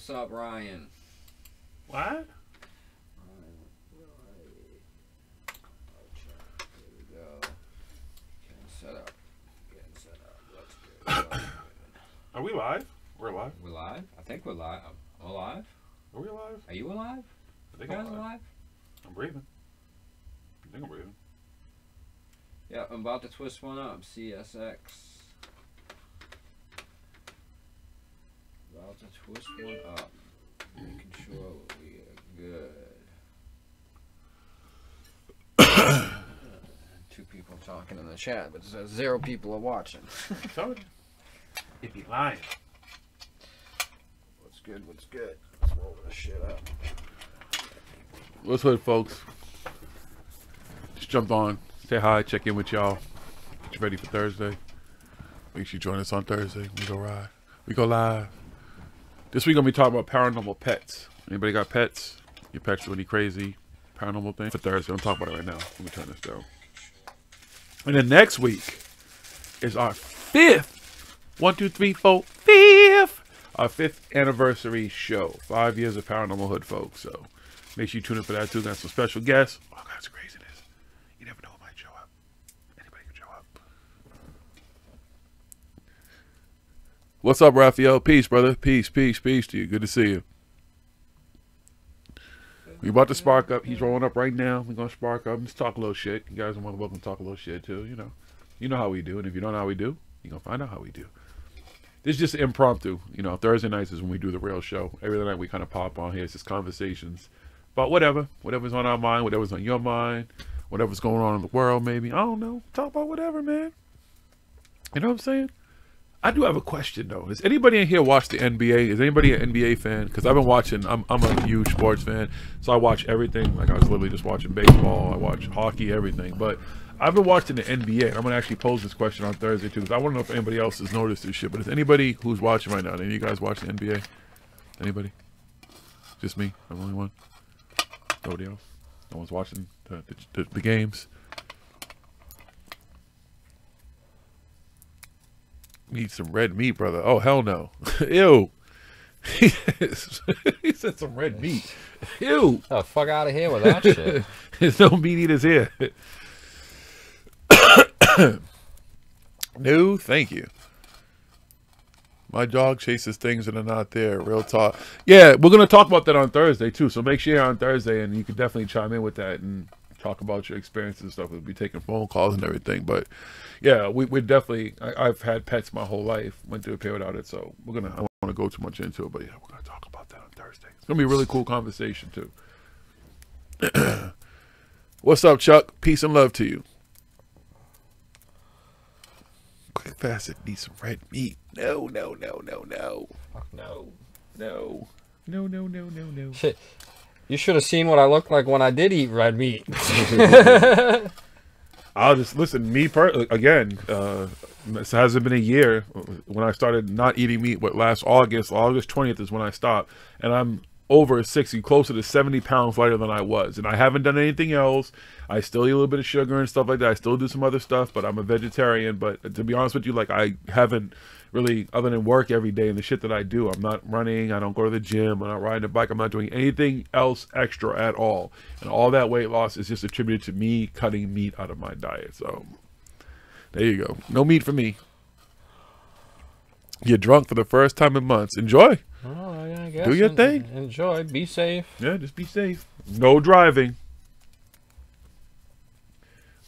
What's up, Ryan? What? Here we go. Getting set up. Let's go. Are we live? We're live. We're live? I think we're live. We're live? Are we alive? Are you alive? I think You I'm guys alive. alive? I'm breathing. I think I'm breathing. Yeah, I'm about to twist one up. CSX. About to twist one up. Making sure we are good. Two people talking in the chat, but it says 0 people are watching. I told you. It'd be lying. What's good? What's good? Let's roll this shit up. What's good, folks? Just jumped on. Say hi. Check in with y'all. Get you ready for Thursday. Make sure you join us on Thursday. We go ride. We go live. This week, I'm going to be talking about paranormal pets. Anybody got pets? Your pets do any crazy paranormal thing? For Thursday, I'm talking about it right now. Let me turn this down. And then next week is our 5th, 1, 2, 3, 4, 5th, our 5th anniversary show. 5 years of ParanormalHooD, folks. So make sure you tune in for that too. Got some special guests. All kinds of craziness. You never know who might show up. Anybody can show up. What's up, Raphael? Peace, brother. Peace, peace, peace to you. Good to see you. We about to spark up. He's rolling up right now. We're gonna spark up and just talk a little shit. You guys are more than welcome to talk a little shit too. You know how we do. And if you don't know how we do, you're gonna find out how we do. This is just impromptu. Thursday nights is when we do the real show. Every other night we kind of pop on here. It's just conversations about whatever's on our mind, whatever's on your mind, whatever's going on in the world. Maybe I don't know. Talk about whatever, man. You know what I'm saying? I do have a question though. Has anybody in here watched the NBA? Is anybody an NBA fan? Because I've been watching. I'm a huge sports fan, so I watch everything. Like I was literally just watching baseball. I watch hockey, everything. But I've been watching the NBA, and I'm gonna actually pose this question on Thursday too, because I want to know if anybody else has noticed this shit. But is anybody who's watching right now? Any of you guys watching the NBA? Anybody? Just me? I'm the only one. Nobody else. No one's watching the games. Need some red meat, brother. Oh, hell no. Ew. He said some red meat. Ew. Oh, fuck out of here with that shit. There's no meat eaters here. No, thank you. My dog chases things that are not there. Real talk. Yeah, we're going to talk about that on Thursday, too. So make sure you're on Thursday, and you can definitely chime in with that and talk about your experiences and stuff. We'll be taking phone calls and everything. But yeah, we're definitely, I've had pets my whole life, went through a period without it, so I don't want to go too much into it, but yeah, we're going to talk about that on Thursday. It's going to be a really cool conversation too. What's up, Chuck? Peace and love to you. Quick Facet needs some red meat. No. Fuck no. No. Shit. You should have seen what I looked like when I did eat red meat. I'll just listen. Again, this hasn't been a year when I started not eating meat. What, last August 20th is when I stopped, and I'm over 60, closer to 70 pounds lighter than I was, and I haven't done anything else. I still eat a little bit of sugar and stuff like that. I still do some other stuff, but I'm a vegetarian. But to be honest with you, like, I haven't really, other than work every day and the shit that I do, I'm not running, I don't go to the gym, I'm not riding a bike, I'm not doing anything else extra at all. And all that weight loss is just attributed to me cutting meat out of my diet. So there you go. No meat for me. You're drunk for the first time in months. Enjoy. Oh, yeah, I guess. Do your thing. Enjoy. Be safe. Yeah, just be safe. No driving.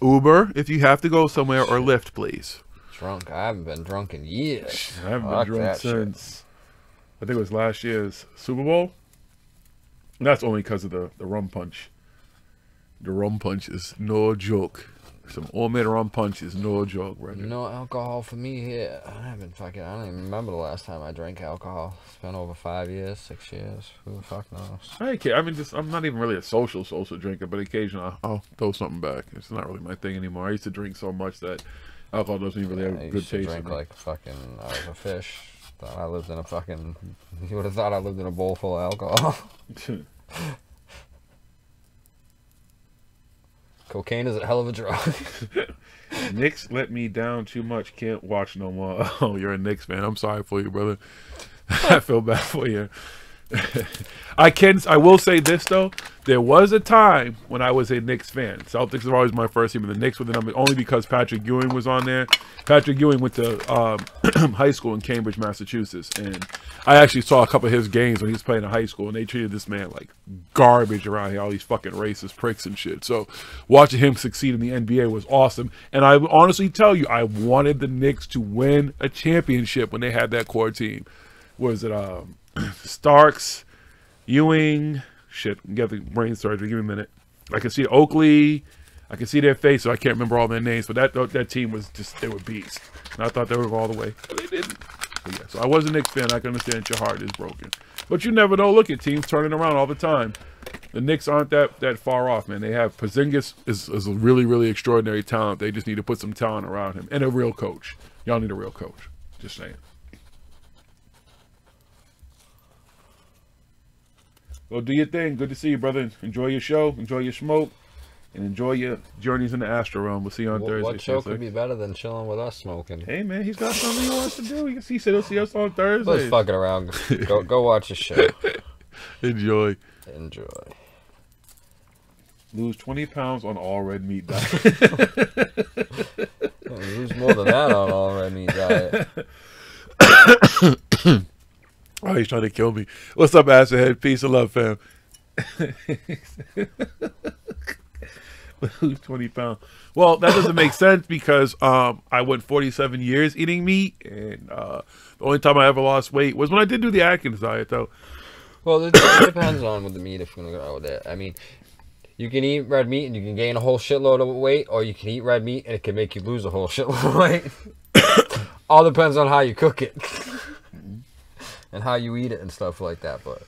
Uber if you have to go somewhere, or Lyft, please. Drunk. I haven't been drunk in years. I haven't been drunk since, I think it was last year's Super Bowl. And that's only because of the rum punch. The rum punch is no joke. Some homemade rum punch is no joke, right? No alcohol for me here. I don't even remember the last time I drank alcohol. It's been over 5 years, 6 years. Who the fuck knows? I'm not even really a social drinker, but occasionally I'll throw something back. It's not really my thing anymore. I used to drink so much that alcohol doesn't even really have a good taste. I used to drink like fucking, I was a fish. Thought I lived in a fucking, you would have thought I lived in a bowl full of alcohol. Cocaine is a hell of a drug. Knicks let me down too much. Can't watch no more. Oh, you're a Knicks fan. I'm sorry for you, brother. I feel bad for you. I will say this though. There was a time when I was a Knicks fan. Celtics are always my first team, and the Knicks were the number only because Patrick Ewing was on there. Patrick Ewing went to high school in Cambridge, Massachusetts, and I actually saw a couple of his games when he was playing in high school, and they treated this man like garbage around here, all these fucking racist pricks and shit. So watching him succeed in the NBA was awesome, and I honestly tell you, I wanted the Knicks to win a championship when they had that core team. Was it Starks, Ewing? Shit, get the brain surgery. Give me a minute. I can see Oakley. I can see their face, so I can't remember all their names. But that team was just, they were beasts. And I thought they would go all the way. But they didn't. But yeah, so I was a Knicks fan. I can understand your heart is broken. But you never know. Look at teams turning around all the time. The Knicks aren't that far off, man. They have Porzingis is a really, really extraordinary talent. They just need to put some talent around him. And a real coach. Y'all need a real coach. Just saying. Well, do your thing. Good to see you, brother. Enjoy your show. Enjoy your smoke. And enjoy your journeys in the Astro Realm. We'll see you on Thursday. What show could be better than chilling with us smoking? Hey, man. He's got something he wants to do. He said he'll see us on Thursday. Let's fucking around. Go watch the show. Enjoy. Enjoy. Lose 20 pounds on all red meat diet. Lose more than that on all red meat diet. Oh, he's trying to kill me. What's up, Asserhead? Peace and love, fam. Lose 20 pounds. Well, that doesn't make sense because I went 47 years eating meat, and the only time I ever lost weight was when I did do the Atkins diet, though. Well, it depends on with the meat if you're going to go with it. I mean, you can eat red meat and you can gain a whole shitload of weight, or you can eat red meat and it can make you lose a whole shitload of weight. All depends on how you cook it. And how you eat it and stuff like that, but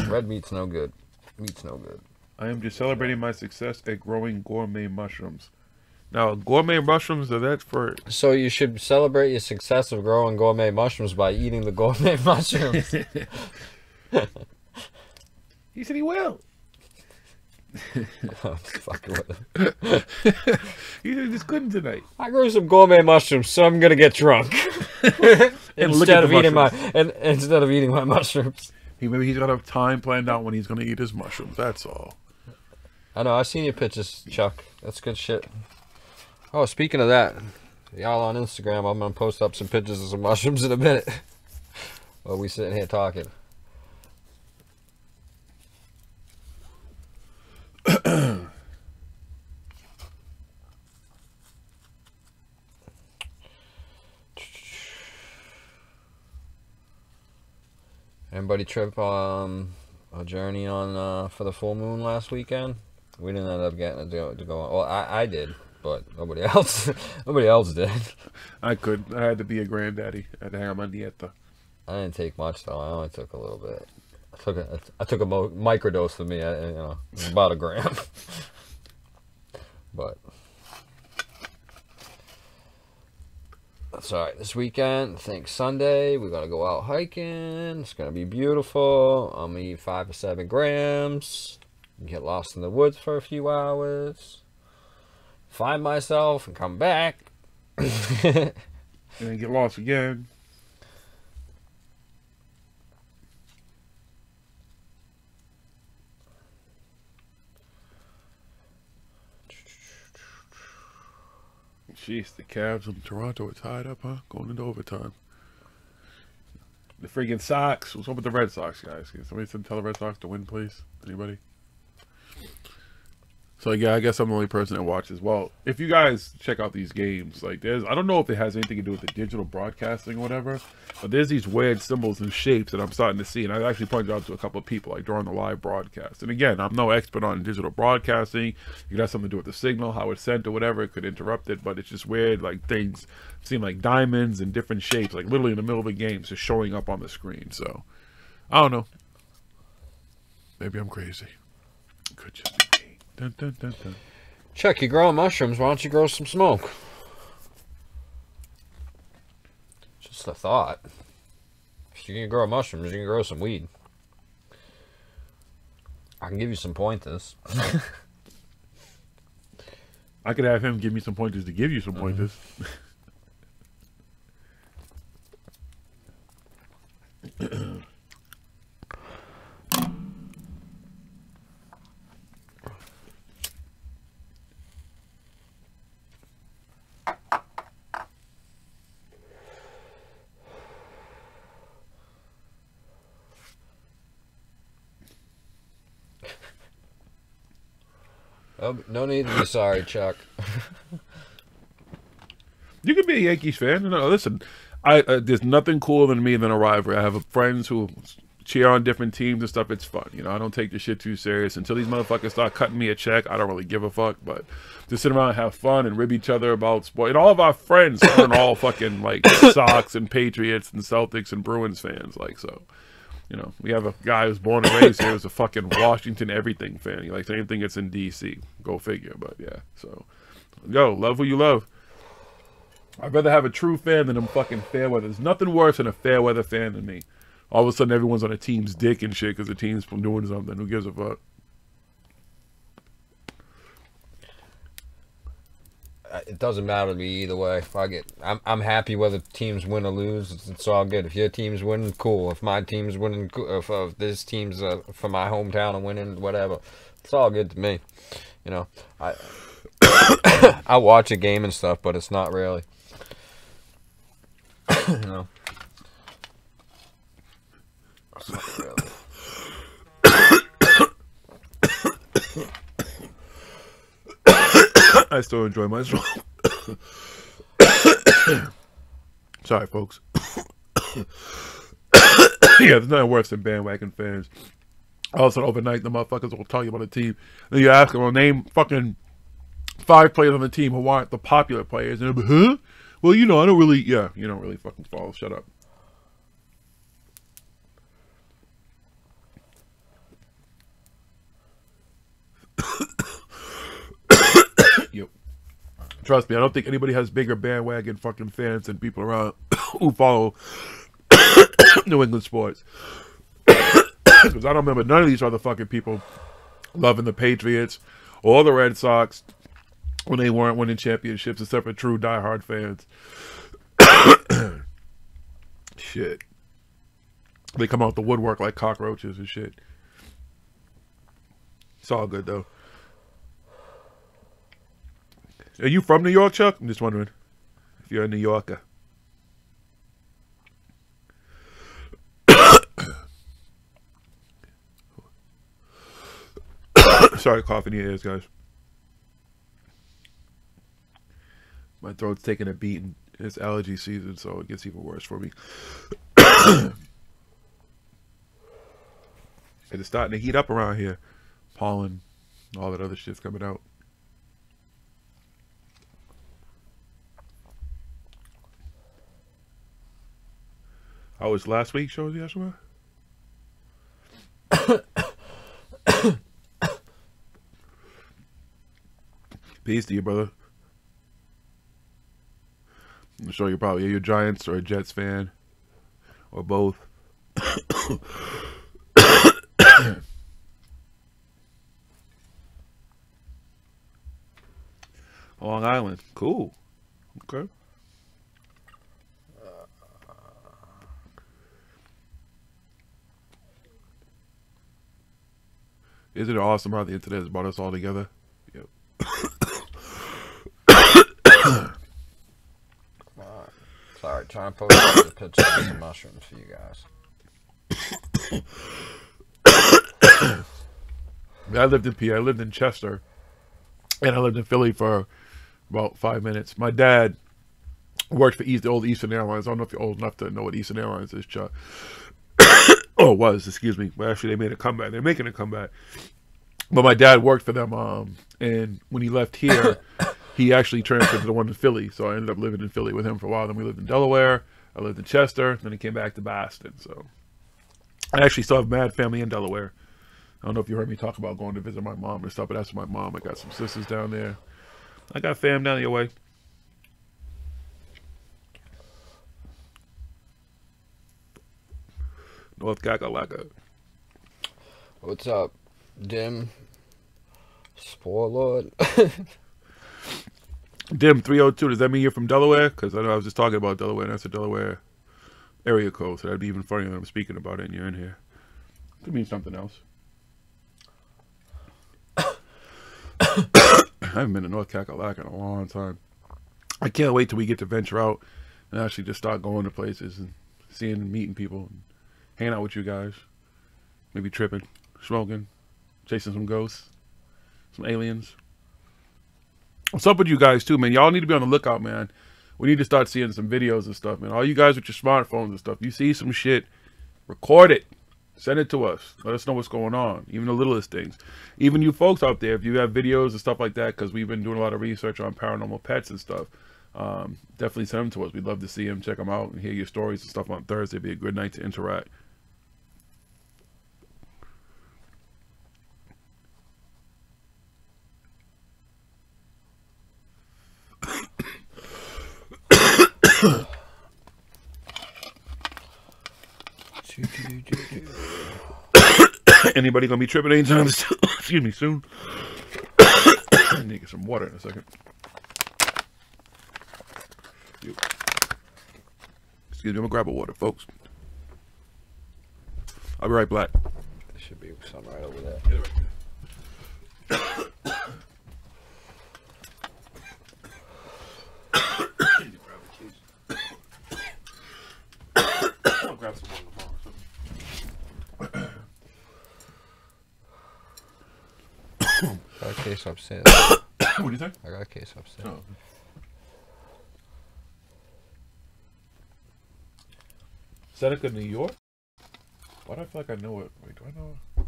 red meat's no good. Meat's no good. I am just celebrating my success at growing gourmet mushrooms. Now, gourmet mushrooms, are that for... So you should celebrate your success of growing gourmet mushrooms by eating the gourmet mushrooms. He said he will. I'm fucking with him. He said he just couldn't tonight. I grew some gourmet mushrooms, so I'm gonna get drunk. instead of eating my mushrooms. Maybe he's got a time planned out when he's gonna eat his mushrooms. That's all. I know. I've seen your pictures, Chuck. That's good shit. Oh, speaking of that, y'all on Instagram, I'm gonna post up some pictures of some mushrooms in a minute. While we sitting here talking. Anybody trip on a journey on for the full moon last weekend? We didn't end up getting to go on. Well, I did, but nobody else did. I couldn't. I had to be a granddaddy. I had to hang on my dieta. I didn't take much though. I only took a little bit. I took a microdose for me. About a gram. But that's all right. This weekend, I think Sunday, we're gonna go out hiking. It's gonna be beautiful. I'm gonna eat 5 to 7 grams. Get lost in the woods for a few hours. Find myself and come back. And then get lost again. Jeez, the Cavs in Toronto are tied up, huh? Going into overtime. The friggin' Sox. What's up with the Red Sox, guys? Can somebody tell the Red Sox to win, please? Anybody? So yeah, I guess I'm the only person that watches. Well, if you guys check out these games, like I don't know if it has anything to do with the digital broadcasting or whatever, but there's these weird symbols and shapes that I'm starting to see, and I actually pointed out to a couple of people like during the live broadcast. And again, I'm no expert on digital broadcasting. It could have something to do with the signal, how it's sent or whatever. It could interrupt it, but it's just weird. Like things seem like diamonds and different shapes, like literally in the middle of a game, just showing up on the screen. So I don't know. Maybe I'm crazy. Could just be me. Dun, dun, dun, dun. Chuck, you're growing mushrooms. Why don't you grow some smoke? Just a thought. If you can grow mushrooms, you can grow some weed. I can give you some pointers. I could have him give me some pointers to give you some pointers. Oh, no need to be sorry, Chuck. You can be a Yankees fan. No, listen, there's nothing cooler than me than a rivalry. I have friends who cheer on different teams and stuff. It's fun. You know, I don't take this shit too serious. Until these motherfuckers start cutting me a check, I don't really give a fuck. But to sit around and have fun and rib each other about sport. And all of our friends aren't all fucking like Sox and Patriots and Celtics and Bruins fans. Like, so, you know, we have a guy who's born and raised here who's a fucking Washington everything fan. He likes anything that's in D.C. Go figure. But yeah, so, yo, love who you love. I'd rather have a true fan than a fucking fair weather. There's nothing worse than a fair weather fan than me. All of a sudden, everyone's on a team's dick and shit because the team's doing something. Who gives a fuck? It doesn't matter to me either way. I'm happy whether teams win or lose. It's all good. If your team's winning, cool. If my team's winning, cool. If this team's for my hometown and winning, whatever. It's all good to me. You know, I watch a game and stuff, but it's not really. You know. It's not really. I still enjoy myself. Sorry, folks. Yeah, there's nothing worse than bandwagon fans. All of a sudden, overnight, the motherfuckers will tell you about a team. Then you ask them, well, name fucking 5 players on the team who aren't the popular players. And they'll be, huh? Well, you know, I don't really, yeah, you don't really fucking follow. Shut up. Yep. Trust me, I don't think anybody has bigger bandwagon fucking fans than people around who follow New England sports. Because I don't remember none of these other fucking people loving the Patriots or the Red Sox when they weren't winning championships, except for true diehard fans. Shit. They come out the woodwork like cockroaches and shit. It's all good, though. Are you from New York, Chuck? I'm just wondering if you're a New Yorker. Sorry, cough in your ears, guys. My throat's taking a beating. It's allergy season, so it gets even worse for me. It's starting to heat up around here. Pollen, all that other shit's coming out. How was last week's show, Yashua? Peace to you, brother. I'm sure you're probably a Giants or a Jets fan. Or both. Long Island. Cool. Okay. Isn't it awesome how the internet has brought us all together? Yep. Sorry, trying to post a picture of some mushrooms for you guys. I lived in PA. I lived in Chester. And I lived in Philly for about 5 minutes. My dad worked for the old Eastern Airlines. I don't know if you're old enough to know what Eastern Airlines is, Chuck. Oh, it was, excuse me. Well, actually, they made a comeback. They're making a comeback. But my dad worked for them, and when he left here, he actually transferred to the one in Philly. So I ended up living in Philly with him for a while. Then we lived in Delaware. I lived in Chester. Then he came back to Boston. So I actually still have mad family in Delaware. I don't know if you heard me talk about going to visit my mom and stuff, but that's my mom. I got some sisters down there. I got fam down your way. North Kakalaka. What's up, Dim? Spoiler. Dim 302. Does that mean you're from Delaware? Because I know I was just talking about Delaware, and that's a Delaware area code, so that'd be even funnier when I'm speaking about it and you're in here. Could mean something else. I haven't been to North Kakalaka in a long time. I can't wait till we get to venture out and actually just start going to places and seeing and meeting people and hanging out with you guys. Maybe tripping, smoking, chasing some ghosts, some aliens. What's up with you guys too, man? Y'all need to be on the lookout, man. We need to start seeing some videos and stuff, man. All you guys with your smartphones and stuff, you see some shit, record it. Send it to us. Let us know what's going on. Even the littlest things. Even you folks out there, if you have videos and stuff like that, because we've been doing a lot of research on paranormal pets and stuff, definitely send them to us. We'd love to see them, check them out, and hear your stories and stuff on Thursday. It'd be a good night to interact. Anybody gonna be tripping anytime soon? Excuse me, soon. I need to get some water in a second. Excuse me, I'm gonna grab a water, folks. I'll be right back. There should be some right over there. I'll grab some water tomorrow. Got a case upstairs. What do you think? I got a case upstairs. Oh. Seneca, New York? Why do I feel like I know it? Wait, do I know it?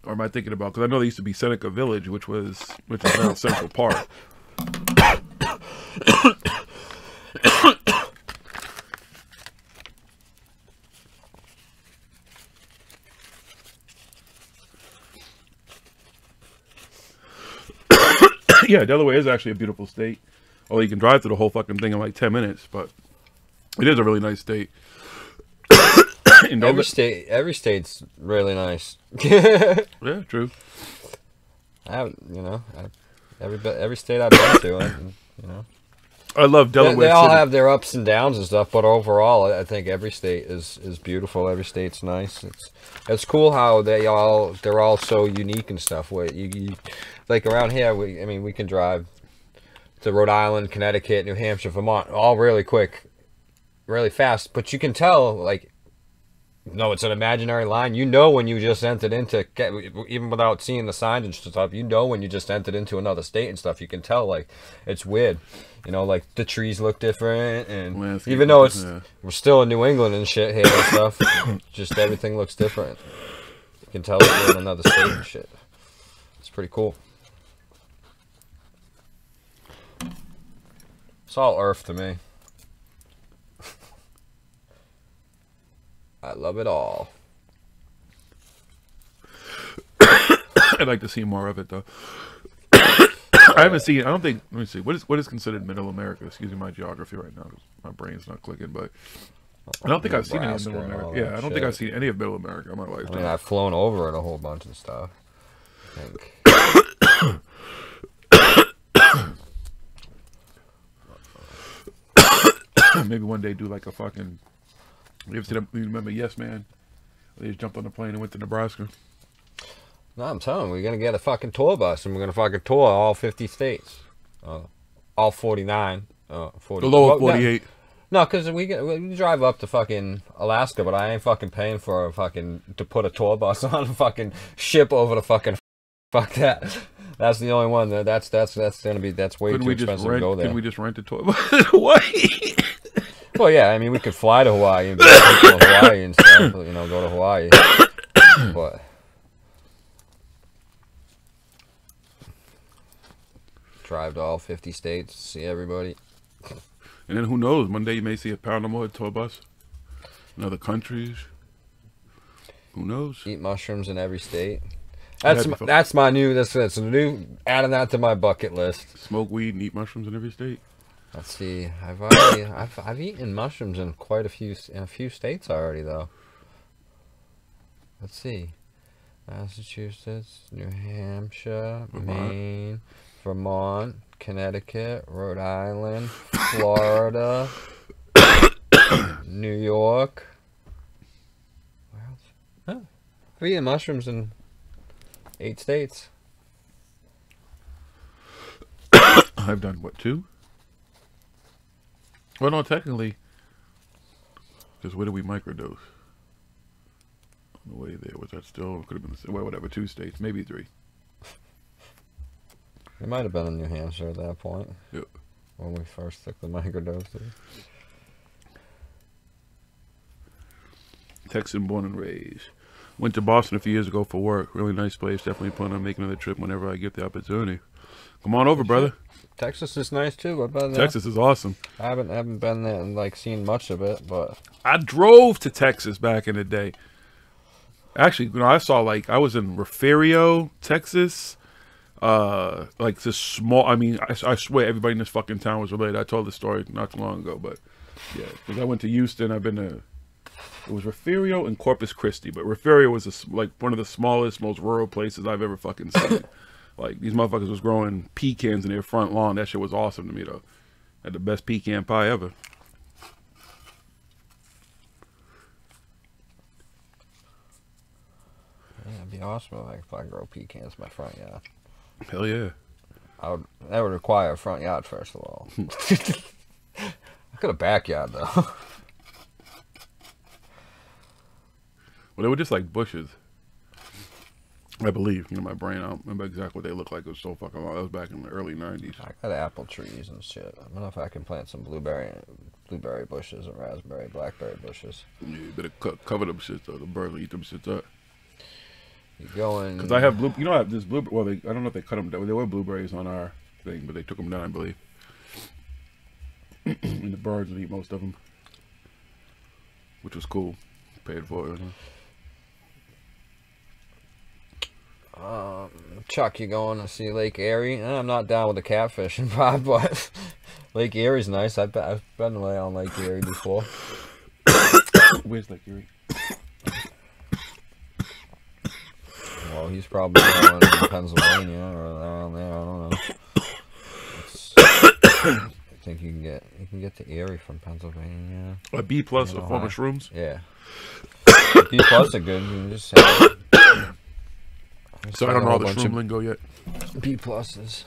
Or am I thinking about? Because I know there used to be Seneca Village, which is now Central Park. Yeah, Delaware is actually a beautiful state. Although you can drive through the whole fucking thing in like 10 minutes, but it is a really nice state. Every state's really nice. Yeah, true. Every state I've been to, you know, I love Delaware. They all City. have their ups and downs and stuff, but overall, I think every state is beautiful. Every state's nice. It's cool how they're all so unique and stuff. Where you like around here, we can drive to Rhode Island, Connecticut, New Hampshire, Vermont, all really quick, really fast. But you can tell, like, no, it's an imaginary line. You know when you just entered into, even without seeing the signs and stuff, you know when you just entered into another state and stuff. You can tell, like, it's weird. You know, like, the trees look different, and landscape, even though we're still in New England and shit here and stuff, just everything looks different. You can tell that you're in another state and shit. It's pretty cool. It's all Earth to me. I love it all. I'd like to see more of it, though. I haven't seen. I don't think. Let me see. What is considered Middle America? Excuse me, my geography right now. My brain's not clicking, but I don't think I've seen any of Middle America. Yeah, I don't think I've seen any of Middle America in my life. I mean, I've flown over it a whole bunch of stuff. I think. Maybe one day do like a fucking. You ever see them, you remember Yes Man? They just jumped on the plane and went to Nebraska. No, I'm telling you, we're gonna get a fucking tour bus and we're gonna fucking tour all 50 states, all 49, 40. The lower 48. No, because we drive up to fucking Alaska, but I ain't fucking paying for a fucking to put a tour bus on a fucking ship over the fucking. Fuck that. That's the only one. That's gonna be way too expensive to go there. Can we just rent a tour bus in Hawaii? Well, yeah, I mean, we could fly to Hawaii and go to Hawaii and stuff, you know, go to Hawaii. But drive to all 50 states, see everybody. And then who knows? One day you may see a ParanormalHooD tour bus in other countries. Who knows? Eat mushrooms in every state. That's my new. That's a new. Adding that to my bucket list. Smoke weed and eat mushrooms in every state. Let's see. I've eaten mushrooms in a few states already though. Let's see. Massachusetts, New Hampshire, Maine, Vermont, Connecticut, Rhode Island, Florida, New York. Where else? Oh, I've eaten mushrooms in 8 states. I've done what, 2? Well, no, technically, because where did we microdose? On the way there, was that still, could have been, well, whatever, 2 states, maybe 3. It might have been in New Hampshire at that point. Yep. When we first took the microdoses. Texan born and raised. Went to Boston a few years ago for work. Really nice place. Definitely plan on making another trip whenever I get the opportunity. Come on over, brother. Texas is nice too. What about that? Texas is awesome. I haven't been there and like seen much of it, but I drove to Texas back in the day. Actually, you know, I saw like I was in Refugio, Texas. Like this small. I mean, I swear everybody in this fucking town was related. I told this story not too long ago, but yeah, because I went to Houston. I've been to. It was Refugio and Corpus Christi, but Refugio was like one of the smallest, most rural places I've ever fucking seen. Like these motherfuckers was growing pecans in their front lawn. That shit was awesome to me though. Had the best pecan pie ever. yeah, it'd be awesome if I grow pecans in my front yard. Hell yeah. That would require a front yard first of all. I got a backyard though. Well, they were just like bushes. I believe. You know, my brain, I don't remember exactly what they looked like. It was so fucking long. That was back in the early 90s. I got apple trees and shit. I don't know if I can plant some blueberry bushes and raspberry, blackberry bushes. Yeah, you better cover them shits though. The birds will eat them shits up. You going? Because I have you know, I have this blueberry. Well, I don't know if they cut them down. There were blueberries on our thing, but they took them down, I believe. And the birds would eat most of them, which was cool. Paid for it. Chuck, you going to see Lake Erie? I'm not down with the catfishing vibe, but Lake Erie's nice. I've been away on Lake Erie before. Where's Lake Erie? Well, he's probably going in Pennsylvania or around there. I don't know. I think you can get to Erie from Pennsylvania. A B plus of former shrooms. Yeah. B plus are good. You can just have So I don't know all the shroom lingo yet. B pluses.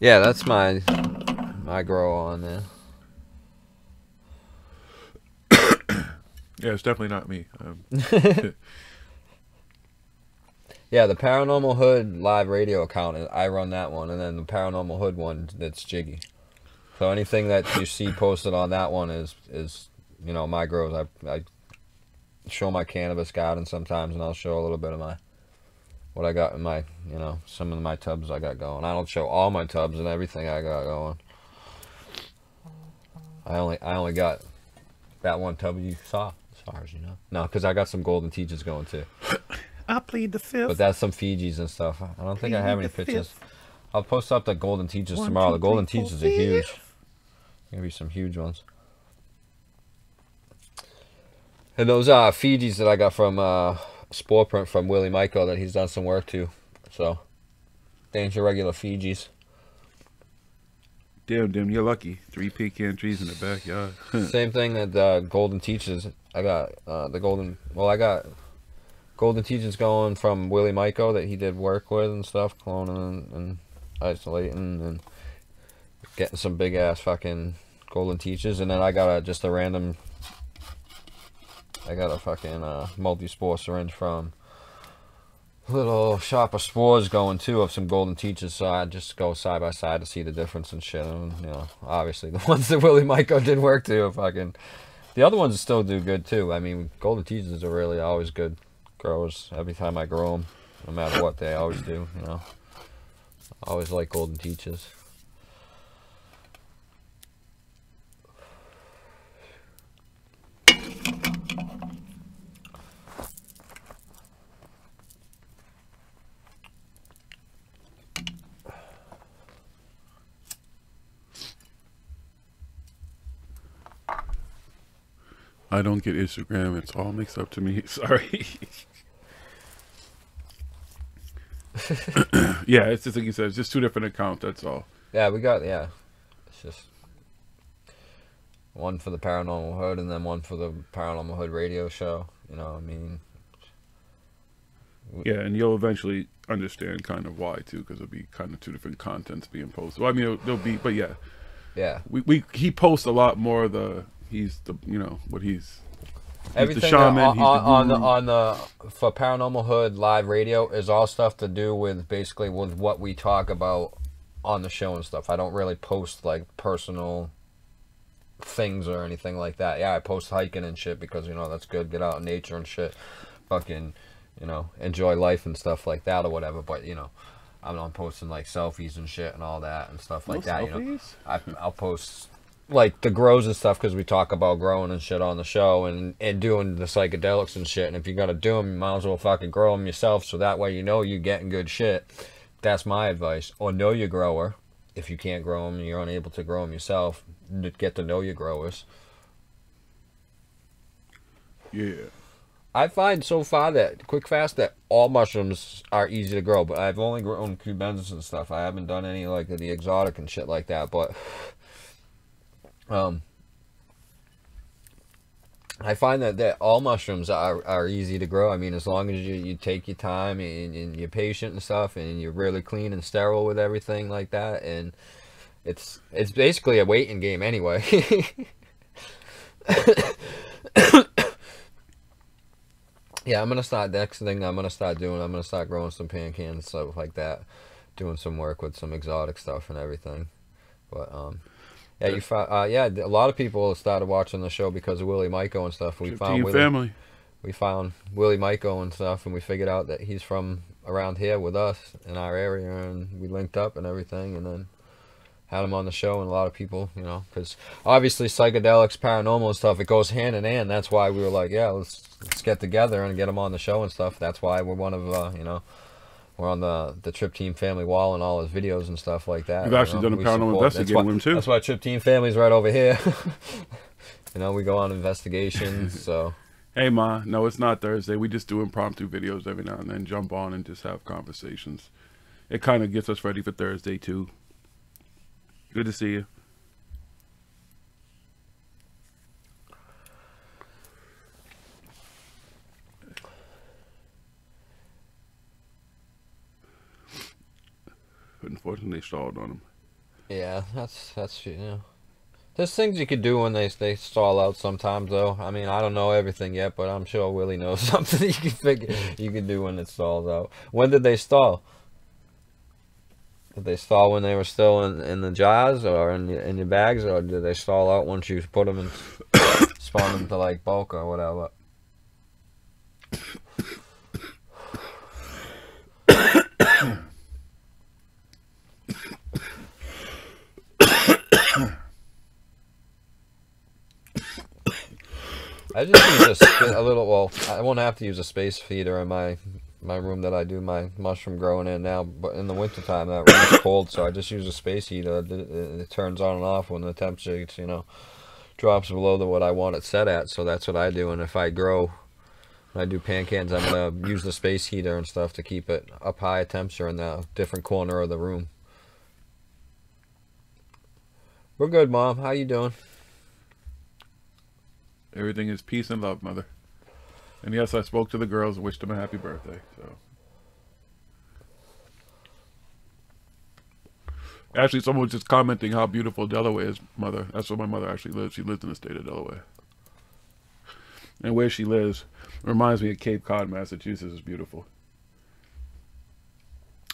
Yeah, that's my grow on there. Yeah, it's definitely not me. Yeah, the ParanormalHooD live radio account, I run that one, and then the ParanormalHooD one, that's Jiggy. So anything that you see posted on that one is you know, my grows. I show my cannabis garden sometimes, and I'll show a little bit of what I got in my, you know, some of my tubs I got going. I don't show all my tubs and everything I got going. I only got that one tub you saw, as far as you know. No, because I got some golden teachers going too. I plead the fifth. But that's some Fijis and stuff. I don't think I have any pictures. I'll post up the golden teachers tomorrow. The golden teachers are huge. Gonna be some huge ones. And those Fijis that I got from Spore Print from Willie Michael that he's done some work to. So, danger regular Fijis. Damn, you're lucky. 3 pecan trees in the backyard. Same thing that golden teachers. I got I got golden teachers going from Willie Michael that he did work with and stuff, cloning and isolating and getting some big ass fucking golden teachers. And then I got just a random. I got a fucking multi-spore syringe from Little Shop of Spores going too of some golden teachers, so I just go side by side to see the difference and shit. And, you know, obviously the ones that Willie Michael did work to, fucking, the other ones still do good too. I mean, golden teachers are really always good growers. Every time I grow them, no matter what, they always do. You know, I always like golden teachers. I don't get Instagram. It's all mixed up to me. Sorry. Yeah, it's just like you said. It's just 2 different accounts. That's all. Yeah, it's just one for the ParanormalHooD and then one for the ParanormalHooD radio show. You know, I mean, Yeah, and you'll eventually understand kind of why too, because it'll be kind of two different contents being posted. Well, I mean, there'll be, but yeah, Yeah. He posts a lot more of the, he's the, you know, what he's Everything the shaman, he's the guru. on the for Paranormal Hood live radio is all stuff to do with basically with what we talk about on the show and stuff. I don't really post like personal things or anything like that. Yeah, I post hiking and shit because, you know, that's good. Get out in nature and shit. Fucking, you know, enjoy life and stuff like that or whatever. But, you know, I'm not posting like selfies and shit and all that and stuff like that. Selfies? You know, I'll post like the grows and stuff because we talk about growing and shit on the show and doing the psychedelics and shit. And if you're gonna do them, you might as well fucking grow them yourself, so that way you know you're getting good shit. That's my advice. Or know your grower. If you can't grow them and you're unable to grow them yourself, get to know your growers. Yeah. I find so far that quick fast that all mushrooms are easy to grow, but I've only grown cubensis and stuff. I haven't done any like the exotic and shit like that, but I find that all mushrooms are easy to grow. I mean, as long as you take your time and you're patient and stuff, and you're really clean and sterile with everything like that, and it's basically a waiting game anyway. Yeah, I'm gonna start next thing. I'm gonna start growing some pan cans and stuff like that, doing some work with some exotic stuff and everything. But yeah, you found yeah, a lot of people started watching the show because of Willie Myko and stuff. We found family. We found Willie Myko and stuff, and we figured out that he's from around here with us in our area, and we linked up and everything, and then had him on the show. And a lot of people, you know, because obviously psychedelics, paranormal and stuff, it goes hand in hand. That's why we were like, yeah, let's get together and get him on the show and stuff. That's why we're one of you know, we're on the Trip Team family wall and all his videos and stuff like that. We've actually done a paranormal investigating with him too. That's why Trip Team family's right over here. You know, we go on investigations. So hey ma, no, it's not Thursday. We just do impromptu videos every now and then, jump on and just have conversations. It kind of gets us ready for Thursday too. Good to see you. But unfortunately, they stalled on him. yeah, that's you know. There's things you could do when they stall out sometimes, though. I mean, I don't know everything yet, but I'm sure Willie knows something you can figure you can do when it stalls out. When did they stall? Did they stall when they were still in the jars or in your bags, or did they stall out once you put them and spawn them to like bulk or whatever? I just use a little. Well, I won't have to use a space feeder in my room that I do my mushroom growing in now. But in the wintertime, that room's cold, so I just use a space heater. It turns on and off when the temperature, you know, drops below what I want it set at. So that's what I do. And if I grow, when I do pan cans, I'm gonna use the space heater and stuff to keep it up high temperature in the different corner of the room. We're good, Mom. How you doing? Everything is peace and love, mother. And yes, I spoke to the girls and wished them a happy birthday. So, actually, someone was just commenting how beautiful Delaware is, mother. That's where my mother actually lives. She lives in the state of Delaware, and where she lives reminds me of Cape Cod, Massachusetts. Is beautiful.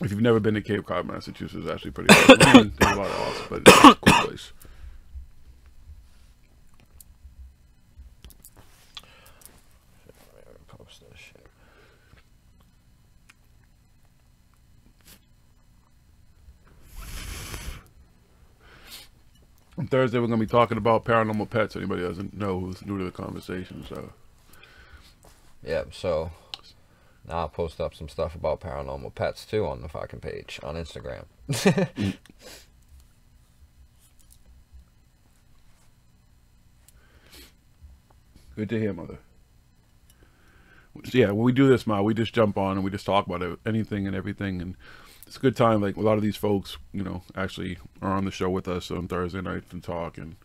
If you've never been to Cape Cod, Massachusetts, it's actually pretty cool. I mean, there's a lot of awesome, but it's a cool place. On Thursday, we're going to be talking about paranormal pets. Anybody doesn't know who's new to the conversation, so. Yeah, so now I'll post up some stuff about paranormal pets, too, on the fucking page on Instagram. Good to hear, mother. Yeah, when we do this, Ma, we just jump on and we just talk about anything and everything, and it's a good time. Like, a lot of these folks, you know, actually are on the show with us on Thursday nights and talk, and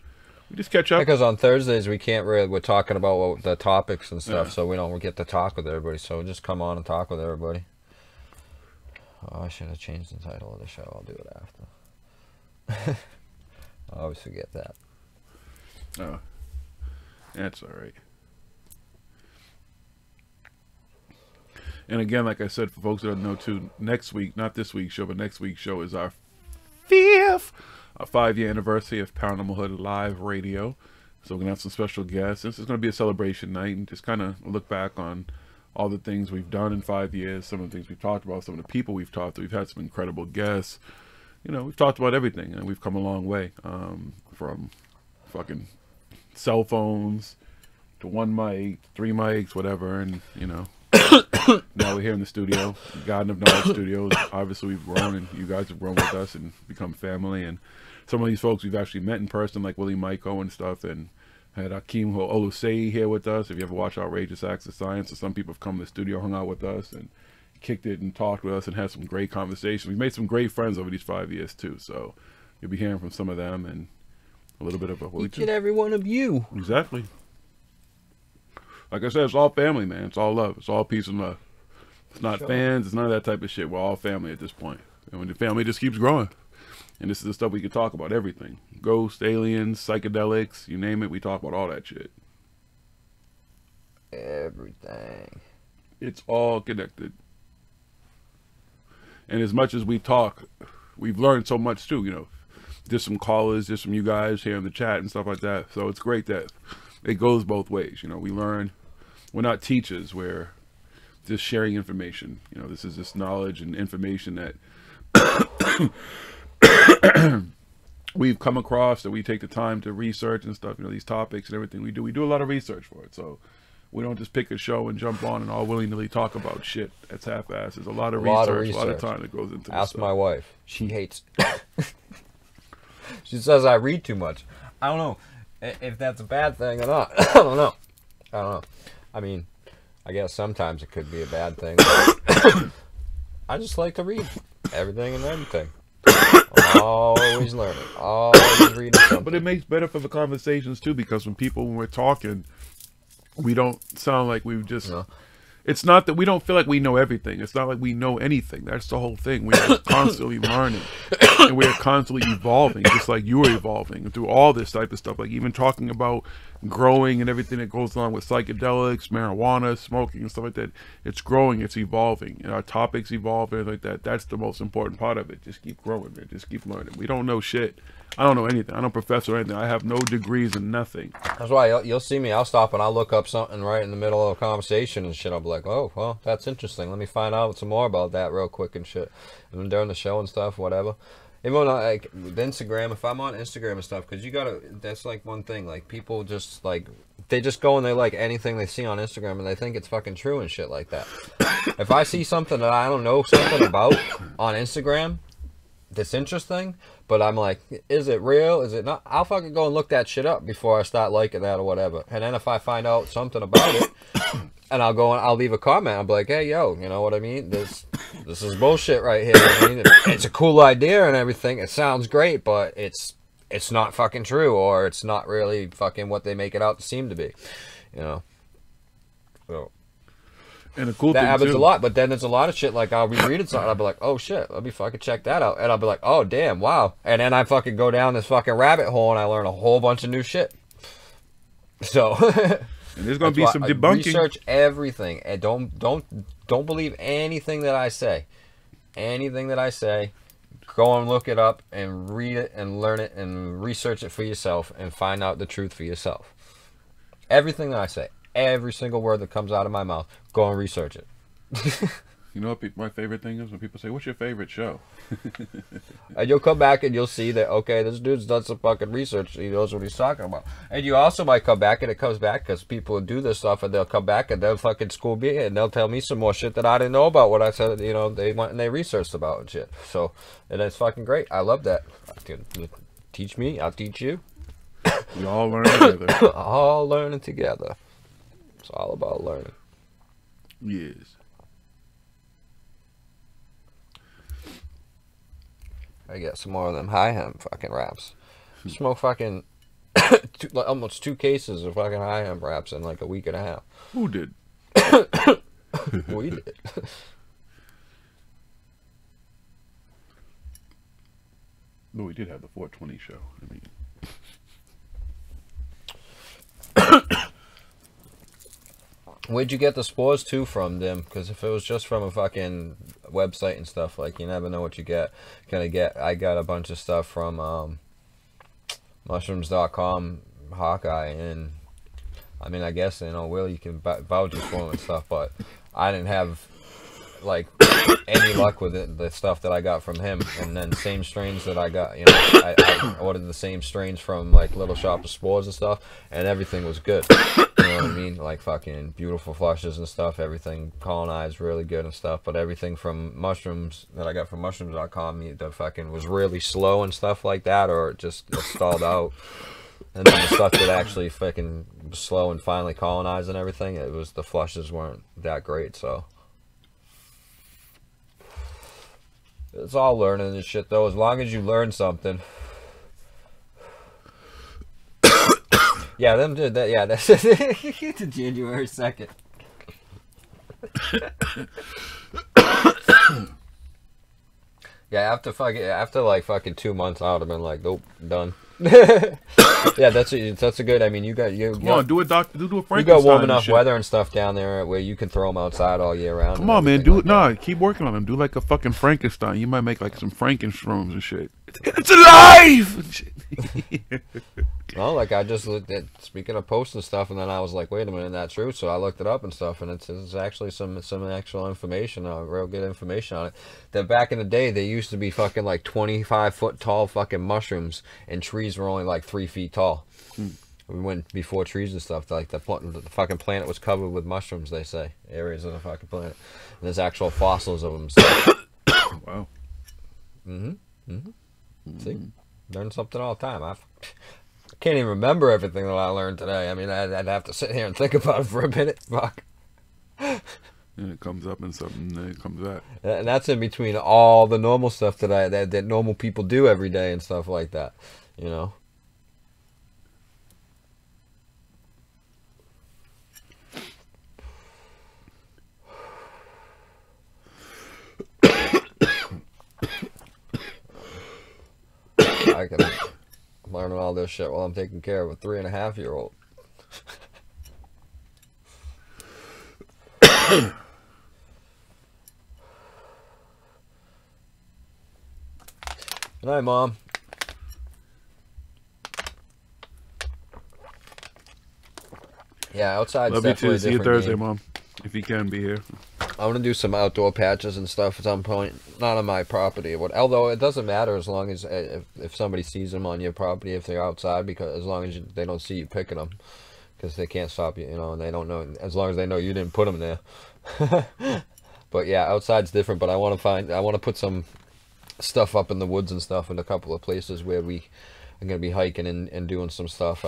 We just catch up. Because on Thursdays we can't really. We're talking about the topics and stuff, Yeah. so we don't get to talk with everybody. So just come on and talk with everybody. Oh, I should have changed the title of the show. I'll do it after. I always forget that. Oh, that's all right. And again, like I said, for folks that don't know too, next week, not this week's show, but next week's show is our 5-year anniversary of ParanormalHooD Live Radio. So we're going to have some special guests. This is going to be a celebration night and just kind of look back on all the things we've done in 5 years, some of the things we've talked about, some of the people we've talked to. We've had some incredible guests. You know, we've talked about everything, and we've come a long way, from fucking cell phones to 1 mic, 3 mics, whatever, and, you know, now we're here in the studio, Garden of Knowledge Studios. Obviously, we've grown, and you guys have grown with us and become family, and some of these folks we've actually met in person, like Willie Maiko and stuff, and had Akeem Olusei here with us. If you ever watch Outrageous Acts of Science, so some people have come to the studio, hung out with us, and kicked it and talked with us and had some great conversations. We've made some great friends over these 5 years too, so you'll be hearing from some of them and a little bit of a Each and every one of you. Exactly. Like I said, it's all family, man. It's all love. It's all peace and love. It's not fans. It's none of that type of shit. We're all family at this point. And when the family just keeps growing. And this is the stuff we can talk about. Everything. Ghosts, aliens, psychedelics, you name it. We talk about all that shit. Everything. It's all connected. And as much as we talk, we've learned so much too, you know. There's some callers, there's some you guys here in the chat and stuff like that. So it's great that it goes both ways. You know, we learn. We're not teachers. We're just sharing information. You know, this is just knowledge and information that we've come across, that we take the time to research and stuff. You know, these topics and everything we do. We do a lot of research for it. So we don't just pick a show and jump on and all willy-nilly talk about shit that's half-assed. There's a lot of research, a lot of time that goes into this. Ask my wife. She hates She says I read too much. I don't know if that's a bad thing or not. I don't know. I mean, I guess sometimes it could be a bad thing. I just like to read everything and everything. I'm always learning. Always reading something. But it makes better for the conversations too, because when we're talking, we don't sound like we've just... No. It's not that we don't feel like we know everything. It's not like we know anything. That's the whole thing. We're constantly learning. And we're constantly evolving, just like you are evolving. And through all this type of stuff, like even talking about growing and everything that goes along with psychedelics, marijuana, smoking and stuff like that. It's growing, it's evolving. And our topics evolve and like that. That's the most important part of it. Just keep growing, man. Just keep learning. We don't know shit. I don't know anything. I don't profess or anything. I have no degrees in nothing. That's why you'll see me. I'll stop and I'll look up something right in the middle of a conversation and shit. I'll be like, oh, well, that's interesting. Let me find out some more about that real quick and shit. And then during the show and stuff, whatever. Even like with Instagram, if I'm on Instagram and stuff, because you gotta, that's like one thing. Like people just like, they just go and they like anything they see on Instagram and they think it's fucking true and shit like that. If I see something that I don't know something about on Instagram that's interesting, but I'm like, is it real? Is it not? I'll fucking go and look that shit up before I start liking that or whatever. And then if I find out something about it, and I'll go and I'll leave a comment. I'll be like, hey, yo, you know what I mean? This is bullshit right here. I mean, it's a cool idea and everything. It sounds great, but it's not fucking true, or it's not really fucking what they make it out to seem to be. You know? So. And a cool that thing happens too. a lot, but then there's a lot of shit like I'll be reading something, I'll be like, oh shit, let me fucking check that out, and I'll be like, oh damn, wow, and then I fucking go down this fucking rabbit hole and I learn a whole bunch of new shit. So and there's gonna be some debunking. Research everything, and don't believe anything that I say. Anything that I say, go and look it up and read it and learn it and research it for yourself and find out the truth for yourself. Everything that I say. Every single word that comes out of my mouth, go and research it. You know what my favorite thing is? When people say, what's your favorite show? And you'll come back and you'll see that, okay, this dude's done some fucking research. He knows what he's talking about. And you also might come back, and it comes back because people do this stuff, and they'll come back and they'll fucking school me, and they'll tell me some more shit that I didn't know about what I said, you know, they went and they researched about and shit. So, and it's fucking great. I love that. You teach me, I'll teach you. We all learn together. All learning together. It's all about learning. Yes. I get some more of them high hem fucking wraps. Smoke fucking Like, almost 2 cases of fucking high hemp wraps in like a week and a half. Who did? We did. No, we did have the 420 show. I mean, where'd you get the spores too from them? Because if it was just from a fucking website and stuff, like, you never know what you get. I got a bunch of stuff from mushrooms.com, Hawkeye, and I mean, I guess, you know, Will, you can vouch for them and stuff, but I didn't have like any luck with it, the stuff that I got from him. And then same strains that I got, you know, I ordered the same strains from like Little Shop of Spores and stuff, and everything was good. You know what I mean? Like fucking beautiful flushes and stuff, everything colonized really good and stuff. But everything from mushrooms that I got from mushrooms.com, the fucking was really slow and stuff like that, or it just stalled out. And then the stuff that actually fucking was slow and finally colonized and everything, it was, the flushes weren't that great. So it's all learning and shit, though. As long as you learn something. Yeah, them did that. Yeah, that's to January 2nd. Yeah, after like fucking 2 months out, I've been like, nope, done. Yeah, that's a good. I mean, come on, do a Frankenstein. You got warm enough weather and stuff down there where you can throw them outside all year round. Come on, man, do it. Nah, keep working on them. Do like a fucking Frankenstein. You might make like some Frankenstrooms and shit. It's alive. And shit. Well, like I just looked at, speaking of posting stuff, and then I was like, wait a minute, that's true. So I looked it up and stuff, and it's actually some actual information, real good information on it. That back in the day, they used to be fucking like 25-foot tall fucking mushrooms, and trees were only like 3 feet tall. We went before trees and stuff. Like the fucking planet was covered with mushrooms. They say areas of the fucking planet, and there's actual fossils of them. So. Wow. See, learn something all the time. I can't even remember everything that I learned today. I mean, I'd have to sit here and think about it for a minute. Fuck. And it comes up in something, and it comes back. And that's in between all the normal stuff that normal people do every day and stuff like that. You know. I can learn all this shit while I'm taking care of a 3.5-year-old. Good night, Mom. Yeah, outside's Love you definitely too. a See you different Thursday, game. Mom. If you can be here. I want to do some outdoor patches and stuff at some point. Not on my property. Although it doesn't matter as long as if somebody sees them on your property, if they're outside, because as long as they don't see you picking them, because they can't stop you, you know, and they don't know, as long as they know you didn't put them there. But yeah, outside's different. But I want to put some stuff up in the woods and stuff in a couple of places where we are going to be hiking and doing some stuff.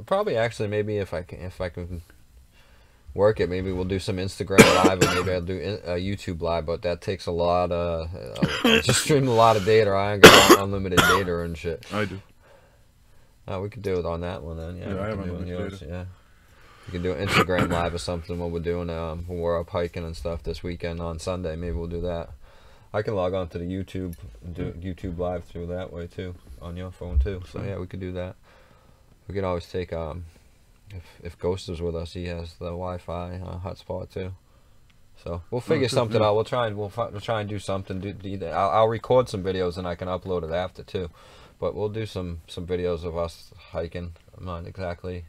Probably actually maybe if I can work it, maybe we'll do some Instagram live, or maybe I'll do a YouTube live, but that takes a lot of just stream a lot of data. I ain't got unlimited data and shit. I do. We could do it on that one then. Yeah, I have do unlimited data. Yeah, we could do an Instagram live or something. What we're doing when we're up hiking and stuff this weekend on Sunday. Maybe we'll do that. I can log on to the YouTube and do YouTube live through that way too on your phone too. So yeah, we could do that. We can always take if Ghost is with us, he has the Wi-Fi hotspot too. So we'll figure something out. We'll try and do something. I'll record some videos and I can upload it after too. But we'll do some videos of us hiking. I'm not exactly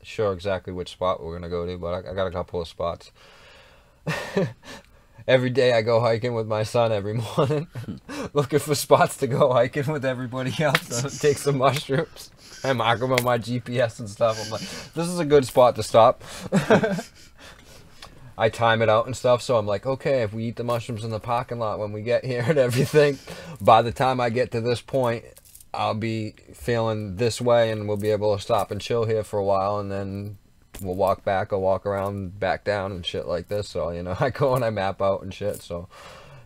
sure exactly which spot we're gonna go to, but I got a couple of spots. Every day I go hiking with my son every morning, looking for spots to go hiking with everybody else. Take some mushrooms. I mark them on my GPS and stuff. I'm like, this is a good spot to stop. I time it out and stuff, so I'm like, okay, if we eat the mushrooms in the parking lot when we get here and everything, by the time I get to this point, I'll be feeling this way, and we'll be able to stop and chill here for a while, and then we'll walk back or walk around back down and shit like this. So, you know, I go and I map out and shit. So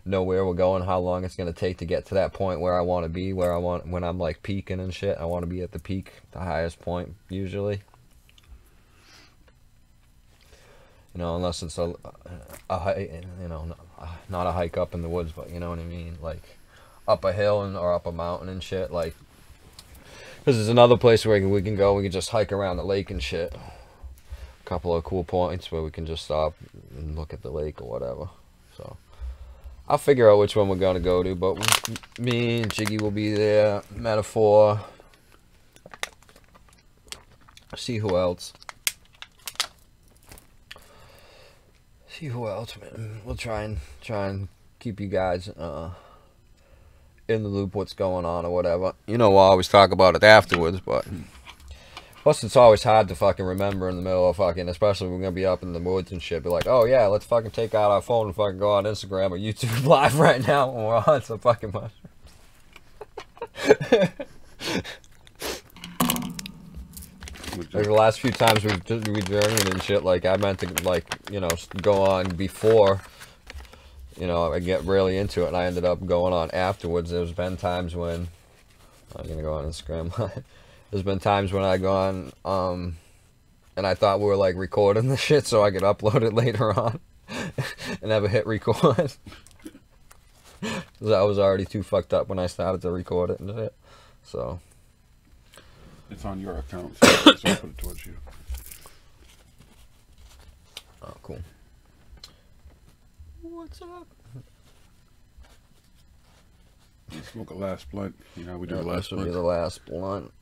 know where we're going, how long it's gonna take to get to that point where I want to be, when I'm like peaking and shit. I want to be at the peak, the highest point usually. You know, unless it's a hike, you know, not a hike up in the woods, but you know what I mean, like up a hill or up a mountain and shit, like, because there's another place where we can go. We can just hike around the lake and shit. A couple of cool points where we can just stop and look at the lake or whatever. So I'll figure out which one we're gonna go to, but me and Jiggy will be there. Metaphor. See who else. Man. We'll try and keep you guys in the loop what's going on or whatever. You know, we'll always talk about it afterwards, but plus it's always hard to fucking remember in the middle of fucking, especially when we're gonna be up in the woods and shit. Be like, oh yeah, let's fucking take out our phone and fucking go on Instagram or YouTube live right now when we're on some fucking mushrooms. Like the last few times we journeyed and shit, like I meant to, like, you know, go on before, you know, I get really into it, and I ended up going on afterwards. There's been times when I'm gonna go on Instagram live. There's been times when I gone and I thought we were like recording the shit so I could upload it later on and never hit record. Cause I was already too fucked up when I started to record it and shit. So it's on your account, so I'll put it towards you. Oh, cool. What's up? Let's smoke a last blunt. You know, we do the last blunt. This will be the last blunt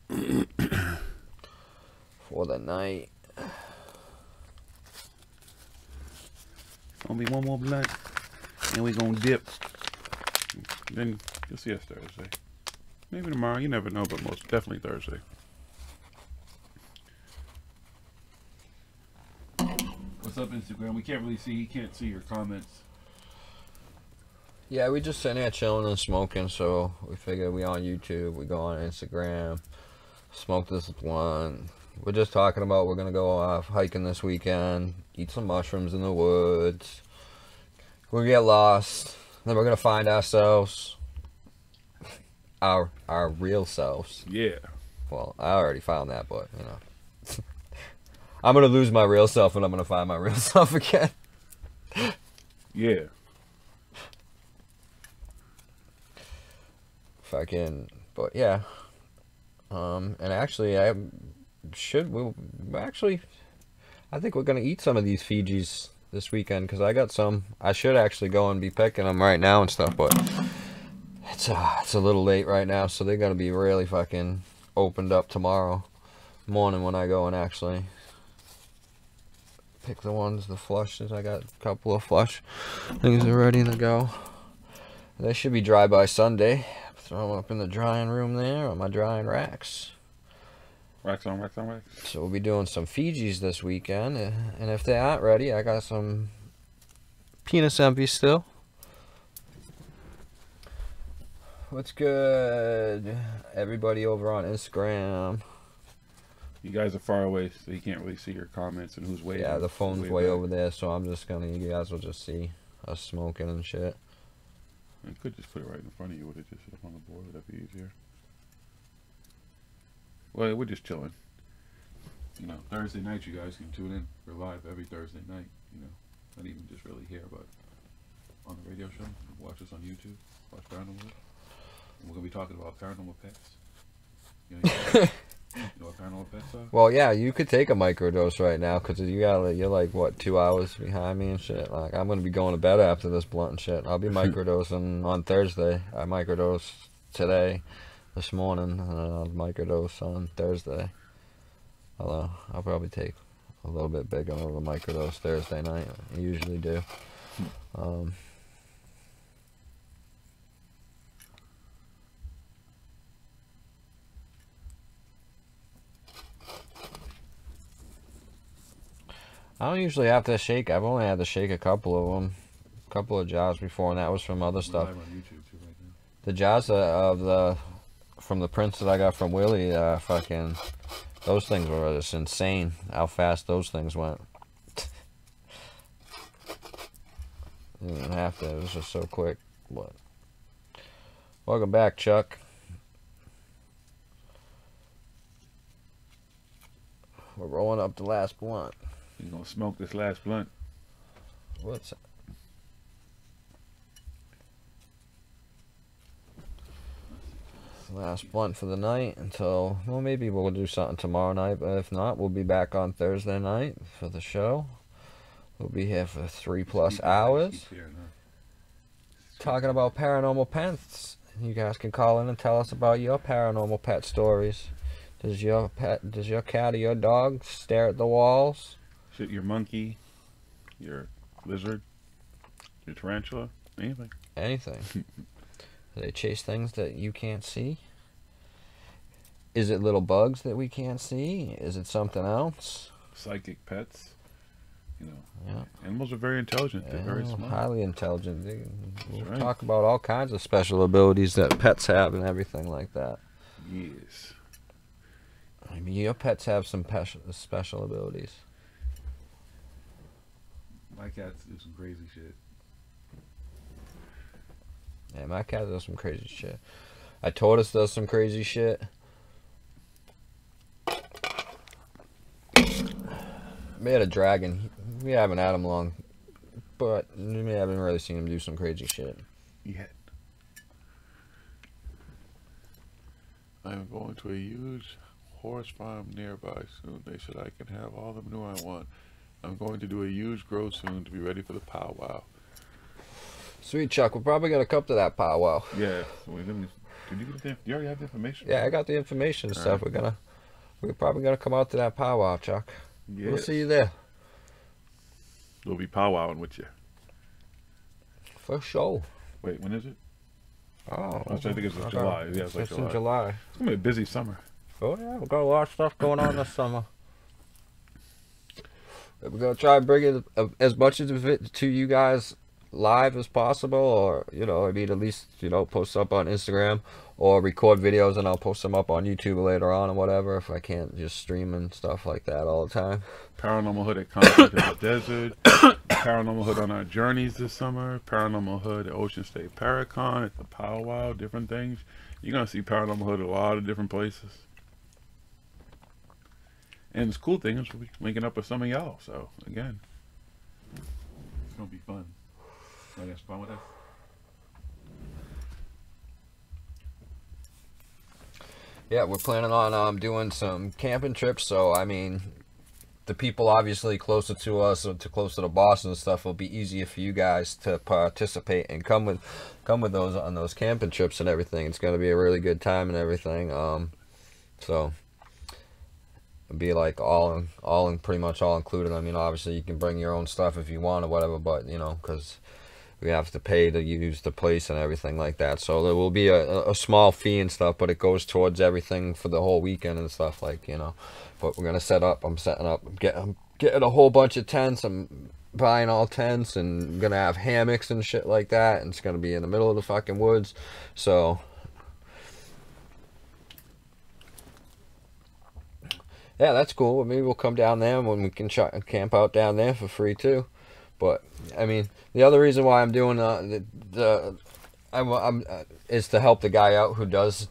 for the night. Gonna be one more blunt, and we gonna dip. Then you'll see us Thursday. Maybe tomorrow. You never know, but most definitely Thursday. What's up, Instagram? We can't really see. He can't see your comments. Yeah, we just sitting here chilling and smoking, so we figured we on YouTube, we go on Instagram, smoke this one. We're just talking about we're gonna go off hiking this weekend, eat some mushrooms in the woods. We'll get lost, then we're gonna find ourselves, our real selves. Yeah. Well, I already found that, but you know, I'm gonna lose my real self and I'm gonna find my real self again. Yeah. Fucking, but yeah. And actually, I think we're gonna eat some of these Fijis this weekend, because I got some. I should actually go and be picking them right now and stuff, but it's a little late right now, so they're gonna be really fucking opened up tomorrow morning when I go and actually pick the flushes. I got a couple of flush things are ready to go. They should be dry by Sunday. Throw them up in the drying room there on my drying racks. Racks on racks on racks. So we'll be doing some Fijis this weekend, and if they aren't ready, I got some penis empties still. What's good, everybody over on Instagram? You guys are far away, so you can't really see your comments and who's waiting. Yeah, the phone's way over there, so I'm just gonna, you guys will just see us smoking and shit. You could just put it right in front of you. Would it just sit up on the board? Would that be easier? Well, we're just chilling. You know, Thursday night, you guys can tune in. We're live every Thursday night. You know, not even just really here, but on the radio show. Watch us on YouTube. Watch Paranormal. And we're gonna be talking about paranormal pets. You know what paranormal pets are? Well, yeah, you could take a microdose right now, because you're like, what, 2 hours behind me and shit. Like, I'm going to be going to bed after this blunt and shit. I'll be microdosing on Thursday. I microdosed this morning, and I'll microdose on Thursday. Although, I'll probably take a little bit bigger of a microdose Thursday night. I usually do. I don't usually have to shake. I've only had to shake a couple of them, a couple of jars before, and that was from other stuff. The jars from the prints that I got from Willie, fucking, those things were just insane. How fast those things went. You didn't have to. It was just so quick. But welcome back, Chuck. We're rolling up the last blunt. You gonna smoke this last blunt? What's that? Last blunt for the night until, well, maybe we'll do something tomorrow night, but if not, we'll be back on Thursday night for the show. We'll be here for 3+ hours talking about paranormal pets. You guys can call in and tell us about your paranormal pet stories. Does your cat or your dog stare at the walls? Shit, your monkey, your lizard, your tarantula, anything. Anything. Do they chase things that you can't see? Is it little bugs that we can't see? Is it something else? Psychic pets. You know, yeah. Animals are very intelligent. They're very smart. Highly intelligent. We'll right. talk about all kinds of special abilities that pets have and everything like that. Yes. I mean, your pets have some special abilities. My cats do some crazy shit. Yeah, my cat does some crazy shit. A tortoise does some crazy shit. We had a dragon. We haven't had him long, but we haven't really seen him do some crazy shit yet. I'm going to a huge horse farm nearby soon. They said I can have all the manure I want. I'm going to do a huge grow soon to be ready for the powwow. Sweet, Chuck. We're probably gonna come to that powwow. Yeah. So did you get the? You already have the information? Yeah, I got the information and stuff. Right. We're probably gonna come out to that powwow, Chuck. Yes. We'll see you there. We'll be powwowing with you. For sure. Wait, when is it? Oh, I think it's July. Yeah, it's like in July. It's gonna be a busy summer. Oh yeah, we've got a lot of stuff going on this summer. We're gonna try and bring it as much of it to you guys live as possible, or I mean, at least post up on Instagram or record videos and I'll post them up on YouTube later on or whatever, if I can't just stream and stuff like that all the time. ParanormalHooD at Conflict in the Desert, ParanormalHooD on our journeys this summer, ParanormalHooD at Ocean State Paracon, at the powwow, different things. You're gonna see ParanormalHooD at a lot of different places. And the cool thing is we'll be linking up with some of y'all, so again, it's gonna be fun. You guys fun with that? Yeah, we're planning on doing some camping trips. So I mean, the people obviously closer to us or closer to Boston and stuff will be easier for you guys to participate and come with those on those camping trips and everything. It's gonna be a really good time and everything. So it'll be like pretty much all included. I mean, obviously you can bring your own stuff if you want or whatever, but because we have to pay to use the place and everything like that. So there will be a small fee and stuff, but it goes towards everything for the whole weekend and stuff, like, But we're going to set up. I'm setting up. I'm getting a whole bunch of tents. I'm buying all tents, and I'm going to have hammocks and shit like that. And it's going to be in the middle of the fucking woods. So yeah, that's cool. Maybe we'll come down there when we can camp out down there for free too. But I mean, the other reason why I'm doing is to help the guy out who does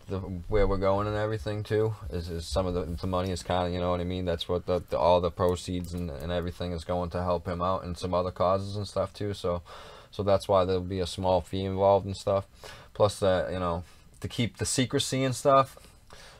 where we're going and everything too. Is some of the money is kind of, you know what I mean. That's what all the proceeds and everything is going to help him out, and some other causes and stuff too. So that's why there'll be a small fee involved and stuff. Plus to keep the secrecy and stuff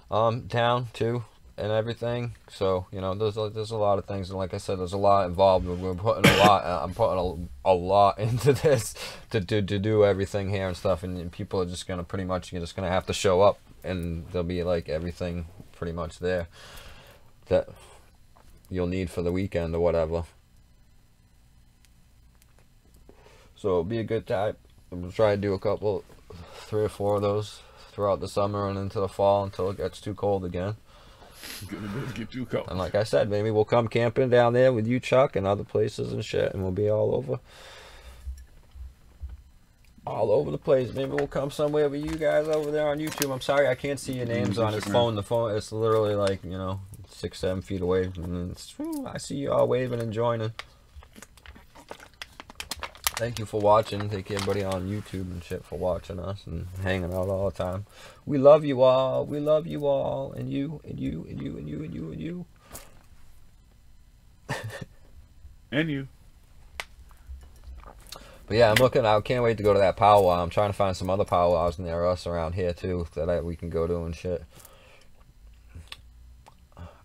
down too. And everything, so there's a lot of things, and like I said, there's a lot involved. We're putting a lot. I'm putting a lot into this to do everything here and stuff, and people are just gonna you're just gonna have to show up, and there'll be like everything pretty much there that you'll need for the weekend or whatever. So it'll be a good time. I'm gonna try to do 3 or 4 of those throughout the summer and into the fall until it gets too cold again. Get too cold. And like I said, maybe we'll come camping down there with you, Chuck, and other places and shit, and we'll be all over the place. Maybe we'll come somewhere with you guys over there on YouTube. I'm sorry I can't see your names on his phone. The phone, it's literally like 6-7 feet away, and I see you all waving and joining. Thank you for watching. Thank you everybody on YouTube and shit for watching us and hanging out all the time. We love you all. We love you all. And you, and you, and you, and you, and you, and you. And you. But yeah, I'm looking. I can't wait to go to that powwow. I'm trying to find some other powwows near us around here too that we can go to and shit.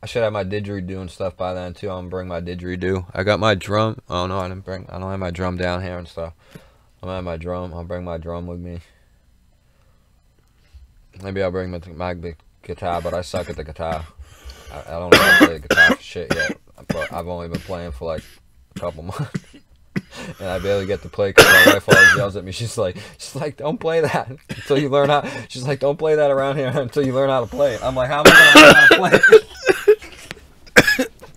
I should have my didgeridoo and stuff by then too. I'm gonna bring my didgeridoo. I got my drum. Oh no, I don't have my drum down here and stuff. I'm gonna have my drum. I'll bring my drum with me. Maybe I'll bring my guitar, but I suck at the guitar. I don't know how to play the guitar for shit yet. But I've only been playing for like a couple months. And I barely get to play because my wife always yells at me. She's like, don't play that until you learn how. She's like, don't play that around here until you learn how to play it. I'm like, how am I gonna learn how to play it?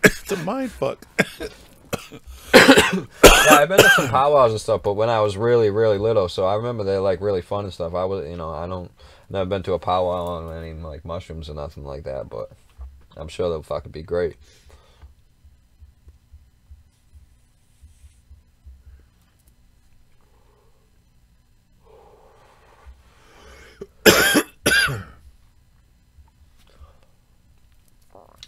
It's a mind fuck. Yeah, I've been to some powwows and stuff, but when I was really, really little, so I remember they're like really fun and stuff. I was, never been to a powwow on any like mushrooms or nothing like that, but I'm sure they'll fucking be great.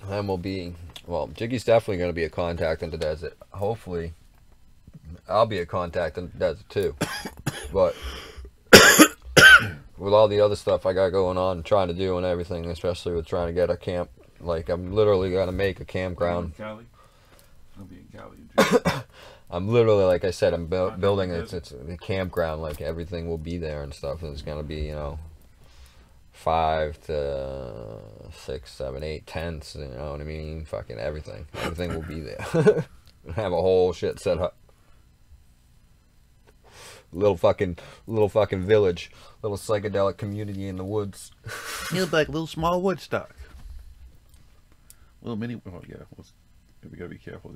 And we'll be, well, Jiggy's definitely going to be a contact in the desert. Hopefully, I'll be a contact in the desert too. But with all the other stuff I got going on, trying to do and everything, especially with trying to get a camp, like I'm literally going to make a campground. Cali? I'll be in Cali. I'm literally, like I said, I'm building it's a campground. Like everything will be there and stuff. And it's going to be, 5 to 6, 7, 8 tents, you know what I mean? Fucking everything. Everything will be there. Have a whole shit set up. Little fucking village. Little psychedelic community in the woods. Feels like a little small Woodstock. Little mini. Oh yeah, we gotta be careful.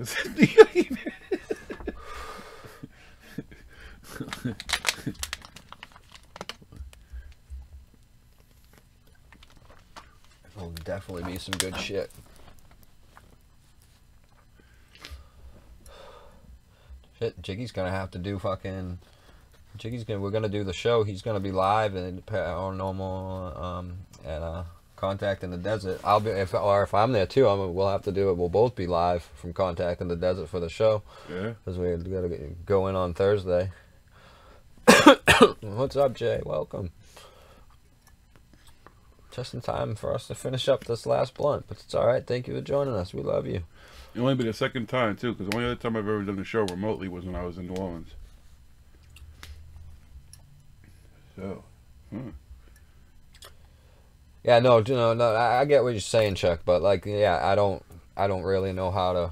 There'll definitely be some good shit. Shit, Jiggy's gonna have to do fucking. We're gonna do the show. He's gonna be live in Paranormal at Contact in the Desert. I'll be if I'm there too. We'll have to do it. We'll both be live from Contact in the Desert for the show. Yeah. Because we gotta go in on Thursday. What's up, Jay? Welcome. Just in time for us to finish up this last blunt, but it's all right. Thank you for joining us. We love you. It only been the second time too, because the only other time I've ever done the show remotely was when I was in New Orleans. So, yeah, no, I get what you're saying, Chuck, but like, yeah, I don't really know how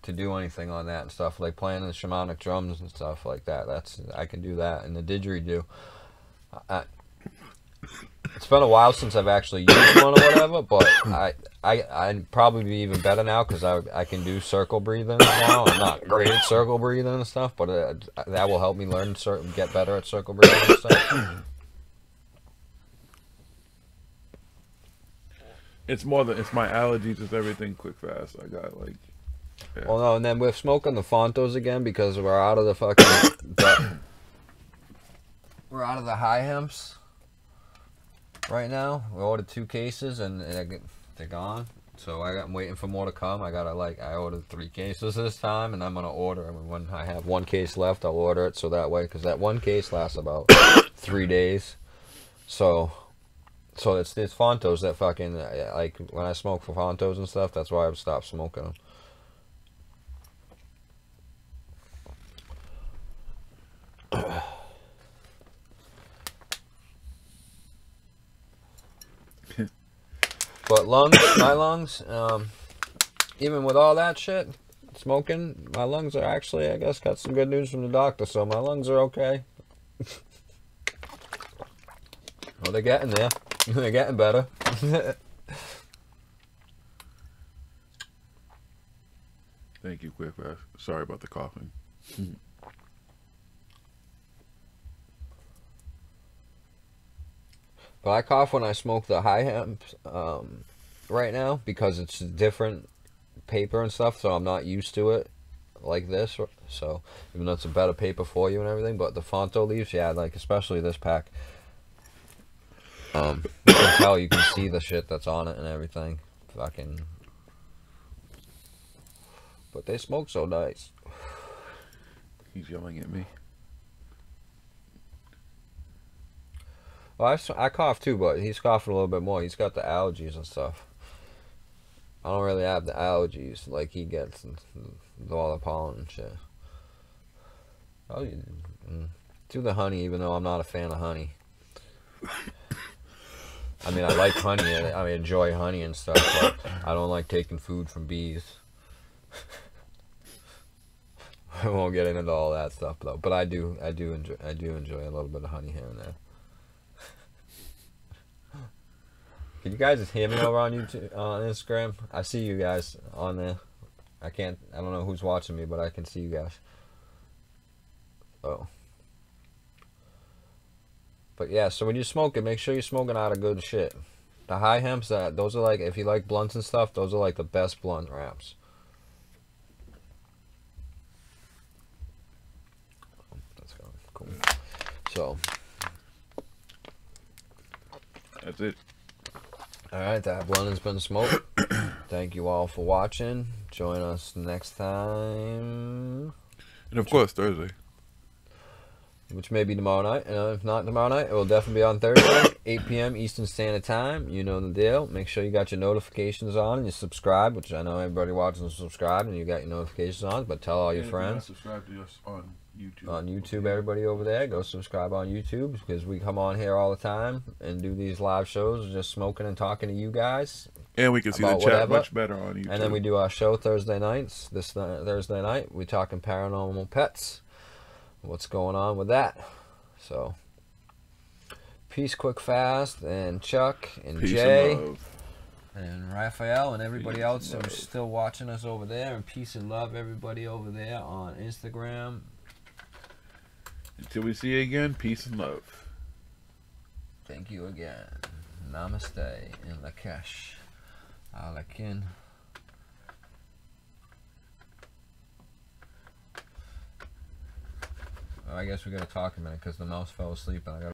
to do anything on that and stuff, like playing the shamanic drums and stuff like that. I can do that, and the didgeridoo. It's been a while since I've actually used one or whatever, but I'd probably be even better now because I can do circle breathing now. I'm not great at circle breathing and stuff, but that will help me learn get better at circle breathing and stuff. it's more than it's my allergies. It's everything quick fast. I got like. Yeah. Well, no, and then we're smoking the Fontos again because we're out of the fucking. We're out of the high hemps. Right now, we ordered 2 cases and they're gone. So I'm waiting for more to come. I ordered 3 cases this time, and I'm gonna order. When I have 1 case left, I'll order it so that way, because that 1 case lasts about 3 days. So it's Fontos that fucking like when I smoke for Fontos and stuff. That's why I've stopped smoking them. But my lungs, even with all that shit, smoking, my lungs are actually, I guess, got some good news from the doctor, so my lungs are okay. Well, they're getting there. They're getting better. Thank you, quick fast. Sorry about the coughing. But I cough when I smoke the high hemp right now because it's different paper and stuff, so I'm not used to it like this. So even though it's a better paper for you and everything, but the Fonto leaves, yeah, like especially this pack. You can tell, you can see the shit that's on it and everything. Fucking. But they smoke so nice. He's yelling at me. Well, I cough too, but he's coughing a little bit more. He's got the allergies and stuff. I don't really have the allergies like he gets and all the pollen and shit. Oh, do the honey, even though I'm not a fan of honey. I mean, I like honey. I enjoy honey and stuff, but I don't like taking food from bees. I won't get into all that stuff though, but I do enjoy a little bit of honey here and there. Can you guys hear me over on YouTube, on Instagram? I see you guys on there. I don't know who's watching me, but I can see you guys. Oh. But yeah, so when you smoke it, make sure you're smoking out of good shit. The high hemps, those are like, if you like blunts and stuff, those are like the best blunt wraps. That's cool. So. That's it. Alright, that blunt has been smoked. Thank you all for watching. Join us next time. And of course, Thursday. Which may be tomorrow night. If not tomorrow night, it will definitely be on Thursday, 8 p.m. Eastern Standard Time. You know the deal. Make sure you got your notifications on and you subscribe, which I know everybody watching is subscribed and you got your notifications on, but tell all your friends. Subscribe to us on YouTube. On YouTube, everybody over there, go subscribe on YouTube because we come on here all the time and do these live shows, just smoking and talking to you guys. And we can see the chat much better on YouTube. And then we do our show Thursday nights. This Thursday night, we talking paranormal pets. What's going on with that? So, peace, quick, fast, and Chuck and peace Jay and love. And Raphael and everybody Peace else and who's love. still watching us over there. And peace and love, everybody over there on Instagram. Until we see you again, peace and love. Thank you again. Namaste in Lakesh. Alakin. I guess we gotta talk a minute because the mouse fell asleep and I gotta